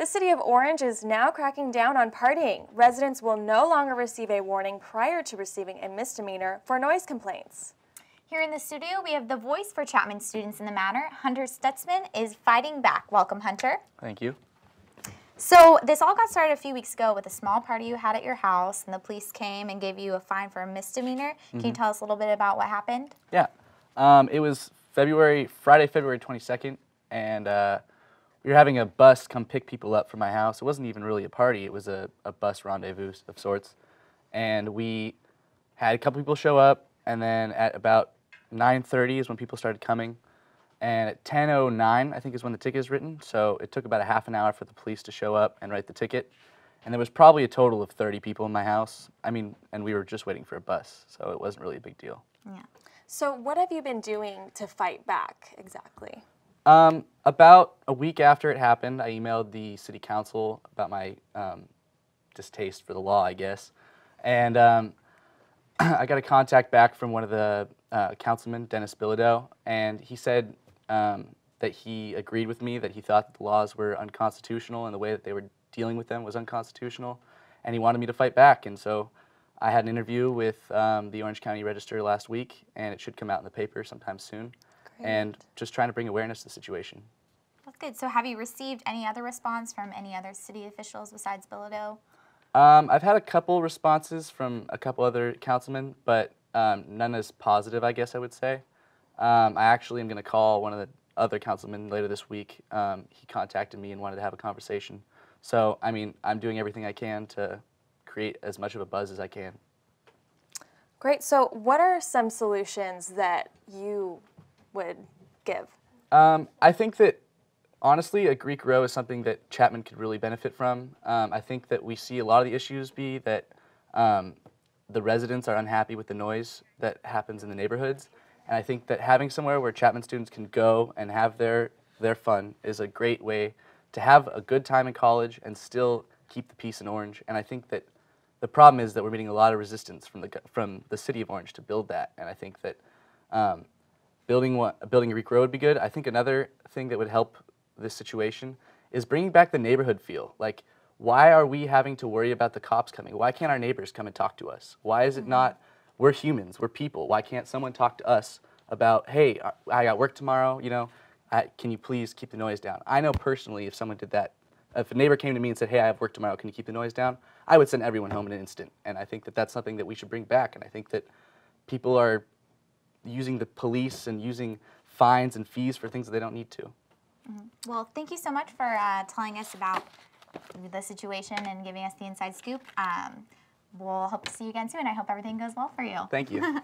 The city of Orange is now cracking down on partying. Residents will no longer receive a warning prior to receiving a misdemeanor for noise complaints. Here in the studio, we have the voice for Chapman Students in the matter. Hunter Stutsman is fighting back. Welcome, Hunter. Thank you. So this all got started a few weeks ago with a small party you had at your house, and the police came and gave you a fine for a misdemeanor. Can you tell us a little bit about what happened? Yeah. It was Friday, February 22nd, and we were having a bus come pick people up from my house. It wasn't even really a party. It was a bus rendezvous of sorts. And we had a couple people show up, and then at about 9:30 is when people started coming. And at 10:09, I think, is when the ticket is written. So it took about a half an hour for the police to show up and write the ticket. And there was probably a total of 30 people in my house. I mean, and we were just waiting for a bus, so it wasn't really a big deal. Yeah. So what have you been doing to fight back exactly? About a week after it happened, I emailed the city council about my distaste for the law, I guess. And I got a contact back from one of the councilmen, Dennis Bilodeau, and he said that he agreed with me, that he thought that the laws were unconstitutional and the way that they were dealing with them was unconstitutional, and he wanted me to fight back. And so I had an interview with the Orange County Register last week, and it should come out in the paper sometime soon. Great. And just trying to bring awareness to the situation. That's good. So have you received any other response from any other city officials besides Bilodeau? I've had a couple responses from a couple other councilmen, but none as positive, I guess I would say. I actually am going to call one of the other councilmen later this week. He contacted me and wanted to have a conversation. So, I mean, I'm doing everything I can to create as much of a buzz as I can. Great. So what are some solutions that you would give? I think that, honestly, a Greek row is something that Chapman could really benefit from. I think that we see a lot of the issues be that the residents are unhappy with the noise that happens in the neighborhoods. And I think that having somewhere where Chapman students can go and have their fun is a great way to have a good time in college and still keep the peace in Orange. And I think that the problem is that we're meeting a lot of resistance from the city of Orange to build that. And I think that building a Greek row would be good. I think another thing that would help this situation is bringing back the neighborhood feel. Like, why are we having to worry about the cops coming? Why can't our neighbors come and talk to us? Why is it not, we're humans, we're people. Why can't someone talk to us about, hey, I got work tomorrow, you know, can you please keep the noise down? I know personally if someone did that, if a neighbor came to me and said, hey, I have work tomorrow, can you keep the noise down? I would send everyone home in an instant. And I think that that's something that we should bring back. And I think that people are using the police and using fines and fees for things that they don't need to. Well, thank you so much for telling us about the situation and giving us the inside scoop. We'll hope to see you again soon. I hope everything goes well for you. Thank you.